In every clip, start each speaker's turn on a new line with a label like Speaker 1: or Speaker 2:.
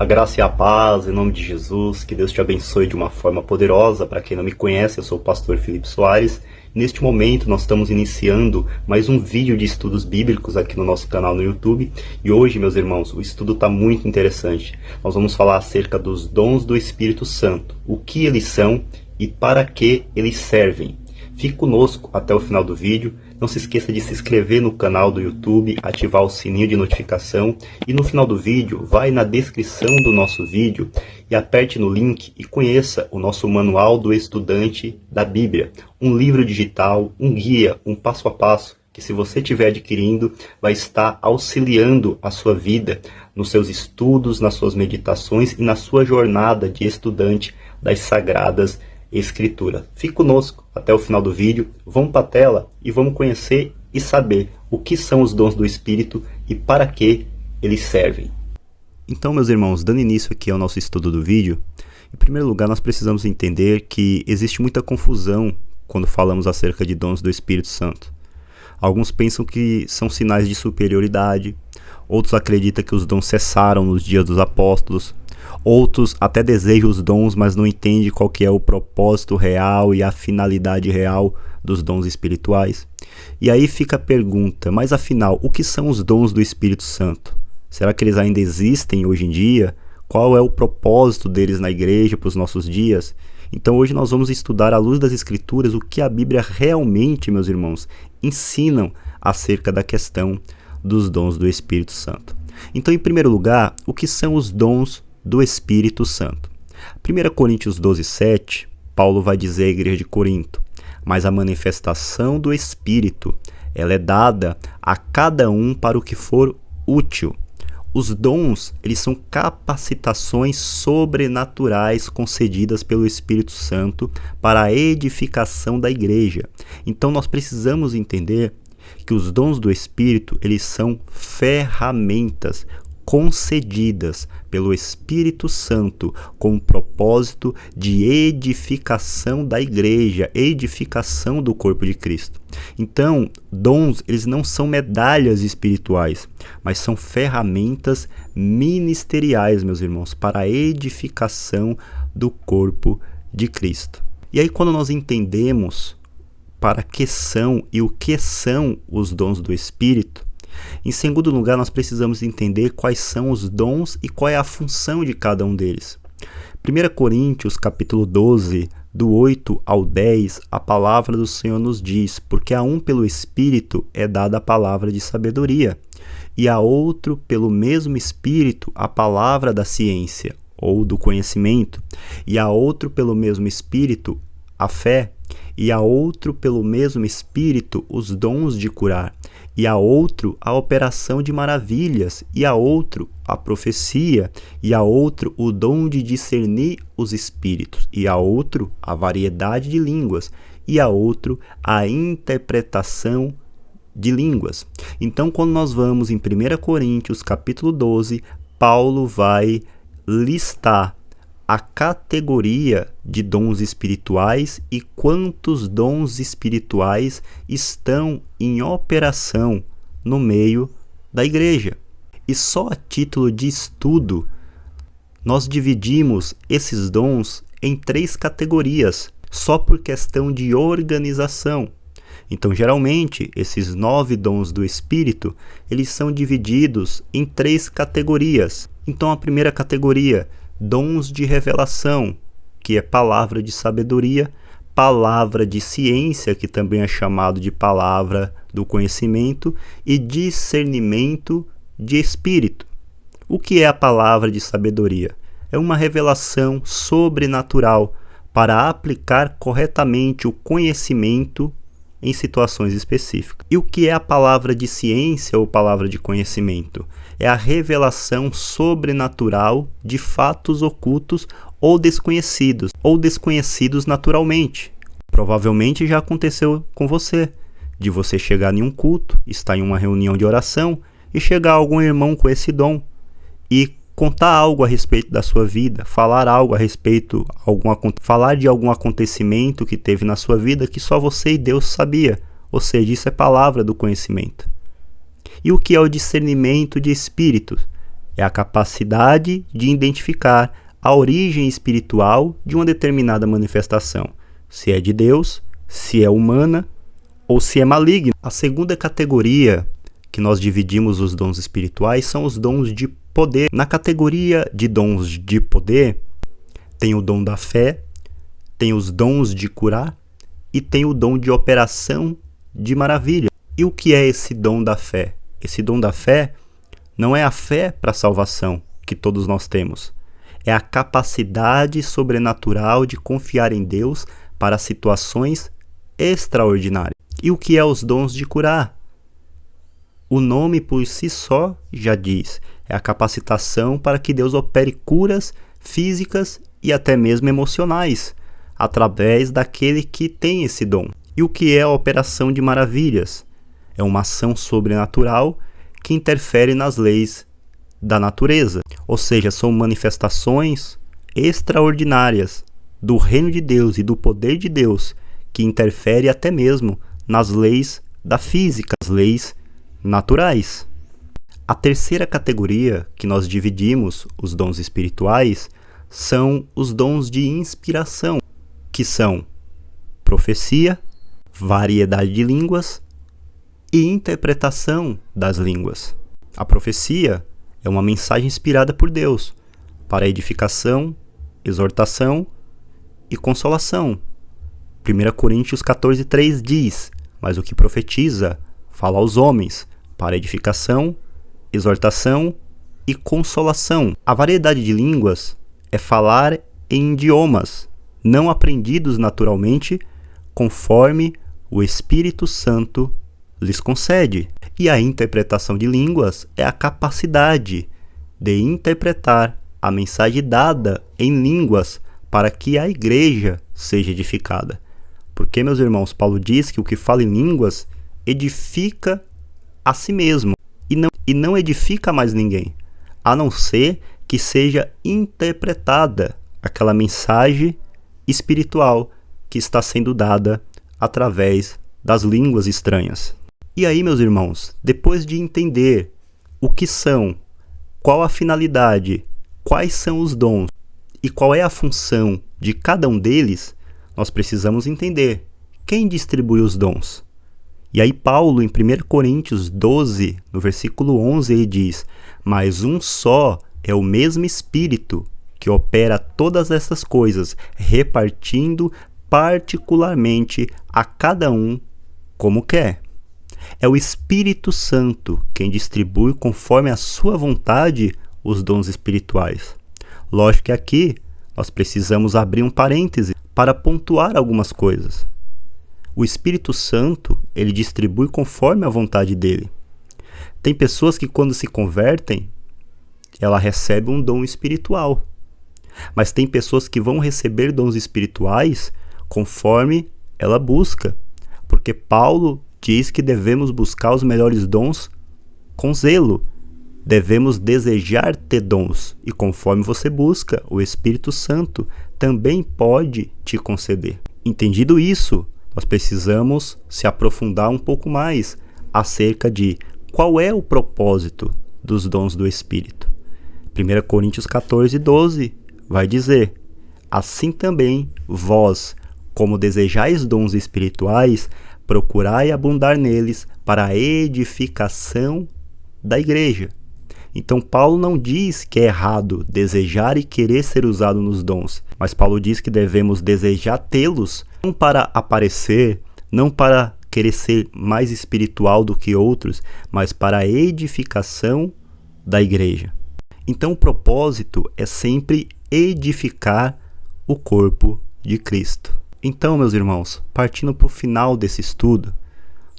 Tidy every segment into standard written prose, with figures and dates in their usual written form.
Speaker 1: A graça e a paz, em nome de Jesus, que Deus te abençoe de uma forma poderosa. Para quem não me conhece, eu sou o pastor Felipe Soares. Neste momento nós estamos iniciando mais um vídeo de estudos bíblicos aqui no nosso canal no YouTube. E hoje, meus irmãos, o estudo está muito interessante. Nós vamos falar acerca dos dons do Espírito Santo, o que eles são e para que eles servem. Fique conosco até o final do vídeo. Não se esqueça de se inscrever no canal do YouTube, ativar o sininho de notificação e no final do vídeo, vai na descrição do nosso vídeo e aperte no link e conheça o nosso Manual do Estudante da Bíblia, um livro digital, um guia, um passo a passo, que se você estiver adquirindo, vai estar auxiliando a sua vida nos seus estudos, nas suas meditações e na sua jornada de estudante das Sagradas Escritura. Fique conosco até o final do vídeo, vamos para a tela e vamos conhecer e saber o que são os dons do Espírito e para que eles servem. Então, meus irmãos, dando início aqui ao nosso estudo do vídeo, em primeiro lugar nós precisamos entender que existe muita confusão quando falamos acerca de dons do Espírito Santo. Alguns pensam que são sinais de superioridade, outros acreditam que os dons cessaram nos dias dos apóstolos, outros até desejam os dons, mas não entendem qual que é o propósito real e a finalidade real dos dons espirituais. E aí fica a pergunta, mas afinal, o que são os dons do Espírito Santo? Será que eles ainda existem hoje em dia? Qual é o propósito deles na igreja para os nossos dias? Então hoje nós vamos estudar à luz das Escrituras o que a Bíblia realmente, meus irmãos, ensinam acerca da questão dos dons do Espírito Santo. Então, em primeiro lugar, o que são os dons do Espírito Santo? 1 Coríntios 12:7, Paulo vai dizer à igreja de Corinto: mas a manifestação do Espírito, ela é dada a cada um para o que for útil. Os dons, eles são capacitações sobrenaturais concedidas pelo Espírito Santo para a edificação da igreja. Então nós precisamos entender que os dons do Espírito, eles são ferramentas concedidas pelo Espírito Santo com o propósito de edificação da igreja, edificação do corpo de Cristo. Então, dons, eles não são medalhas espirituais, mas são ferramentas ministeriais, meus irmãos, para a edificação do corpo de Cristo. E aí, quando nós entendemos para que são e o que são os dons do Espírito, em segundo lugar, nós precisamos entender quais são os dons e qual é a função de cada um deles. 1 Coríntios, capítulo 12, do 8 ao 10, a palavra do Senhor nos diz: porque a um pelo Espírito é dada a palavra de sabedoria, e a outro pelo mesmo Espírito a palavra da ciência, ou do conhecimento, e a outro pelo mesmo Espírito a fé, e a outro pelo mesmo Espírito os dons de curar, e a outro a operação de maravilhas, e a outro a profecia, e a outro o dom de discernir os espíritos, e a outro a variedade de línguas, e a outro a interpretação de línguas. Então, quando nós vamos em 1 Coríntios capítulo 12, Paulo vai listar a categoria de dons espirituais e quantos dons espirituais estão em operação no meio da igreja. E só a título de estudo, nós dividimos esses dons em 3 categorias, só por questão de organização. Então, geralmente, esses 9 dons do Espírito, eles são divididos em 3 categorias. Então, a primeira categoria, dons de revelação, que é palavra de sabedoria, palavra de ciência, que também é chamado de palavra do conhecimento, e discernimento de espírito. O que é a palavra de sabedoria? É uma revelação sobrenatural para aplicar corretamente o conhecimento em situações específicas. E o que é a palavra de ciência ou palavra de conhecimento? É a revelação sobrenatural de fatos ocultos ou desconhecidos naturalmente. Provavelmente já aconteceu com você, de você chegar em um culto, estar em uma reunião de oração e chegar algum irmão com esse dom e contar algo a respeito da sua vida, falar algo a respeito, falar de algum acontecimento que teve na sua vida que só você e Deus sabia. Ou seja, isso é palavra do conhecimento. E o que é o discernimento de espíritos? é a capacidade de identificar a origem espiritual de uma determinada manifestação, se é de Deus, se é humana ou se é maligna. A segunda categoria que nós dividimos os dons espirituais são os dons de poder. Na categoria de dons de poder, tem o dom da fé, tem os dons de curar e tem o dom de operação de maravilha. E o que é esse dom da fé? Esse dom da fé não é a fé para a salvação que todos nós temos. É a capacidade sobrenatural de confiar em Deus para situações extraordinárias. E o que é os dons de curar? O nome por si só já diz. É a capacitação para que Deus opere curas físicas e até mesmo emocionais, através daquele que tem esse dom. E o que é a operação de maravilhas? É uma ação sobrenatural que interfere nas leis da natureza. Ou seja, são manifestações extraordinárias do reino de Deus e do poder de Deus que interfere até mesmo nas leis da física, as leis naturais. A terceira categoria que nós dividimos os dons espirituais são os dons de inspiração, que são profecia, variedade de línguas e interpretação das línguas. A profecia é uma mensagem inspirada por Deus para edificação, exortação e consolação. 1 Coríntios 14:3 diz: mas o que profetiza fala aos homens para edificação, exortação e consolação. A variedade de línguas é falar em idiomas não aprendidos naturalmente, conforme o Espírito Santo lhes concede. E a interpretação de línguas é a capacidade de interpretar a mensagem dada em línguas para que a igreja seja edificada. Porque, meus irmãos, Paulo diz que o que fala em línguas edifica a si mesmo e não edifica mais ninguém, a não ser que seja interpretada aquela mensagem espiritual que está sendo dada através das línguas estranhas. E aí, meus irmãos, depois de entender o que são, qual a finalidade, quais são os dons e qual é a função de cada um deles, nós precisamos entender quem distribui os dons. E aí Paulo, em 1 Coríntios 12, no versículo 11, ele diz: mas um só é o mesmo Espírito que opera todas essas coisas, repartindo particularmente a cada um como quer. É o Espírito Santo quem distribui conforme a sua vontade os dons espirituais. Lógico que aqui nós precisamos abrir um parêntese para pontuar algumas coisas. O Espírito Santo, ele distribui conforme a vontade dele. Tem pessoas que quando se convertem, ela recebe um dom espiritual. Mas tem pessoas que vão receber dons espirituais conforme ela busca. Porque Paulo diz que devemos buscar os melhores dons com zelo. Devemos desejar ter dons. E conforme você busca, o Espírito Santo também pode te conceder. Entendido isso, nós precisamos se aprofundar um pouco mais acerca de qual é o propósito dos dons do Espírito. 1 Coríntios 14:12 vai dizer: assim também vós, como desejais dons espirituais, procurai abundar neles para a edificação da igreja. Então Paulo não diz que é errado desejar e querer ser usado nos dons, mas Paulo diz que devemos desejar tê-los, não para aparecer, não para querer ser mais espiritual do que outros, mas para a edificação da igreja. Então o propósito é sempre edificar o corpo de Cristo. Então, meus irmãos, partindo para o final desse estudo,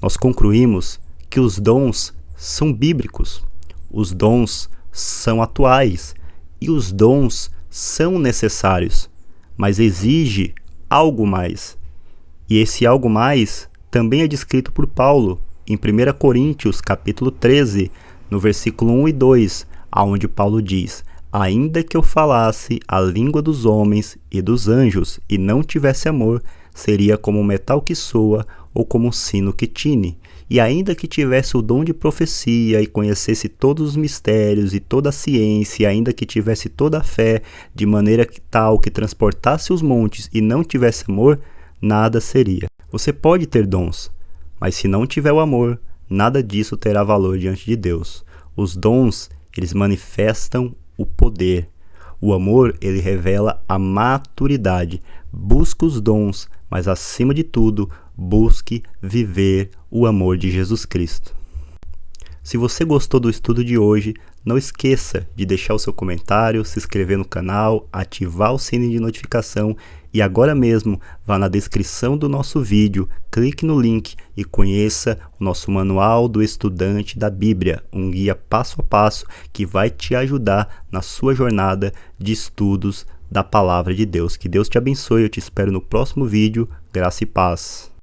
Speaker 1: nós concluímos que os dons são bíblicos, os dons são atuais e os dons são necessários, mas exige algo mais. E esse algo mais também é descrito por Paulo em 1 Coríntios capítulo 13, no versículo 1 e 2, aonde Paulo diz: ainda que eu falasse a língua dos homens e dos anjos e não tivesse amor, seria como um metal que soa ou como um sino que tine. e ainda que tivesse o dom de profecia e conhecesse todos os mistérios e toda a ciência, e ainda que tivesse toda a fé, de maneira tal que transportasse os montes e não tivesse amor, nada seria. Você pode ter dons, mas se não tiver o amor, nada disso terá valor diante de Deus. Os dons, eles manifestam o poder. O amor, ele revela a maturidade. Busque os dons, mas acima de tudo, busque viver o amor de Jesus Cristo. Se você gostou do estudo de hoje, não esqueça de deixar o seu comentário, se inscrever no canal, ativar o sininho de notificação e agora mesmo vá na descrição do nosso vídeo, clique no link e conheça o nosso Manual do Estudante da Bíblia, um guia passo a passo que vai te ajudar na sua jornada de estudos da Palavra de Deus. Que Deus te abençoe, eu te espero no próximo vídeo. Graça e paz.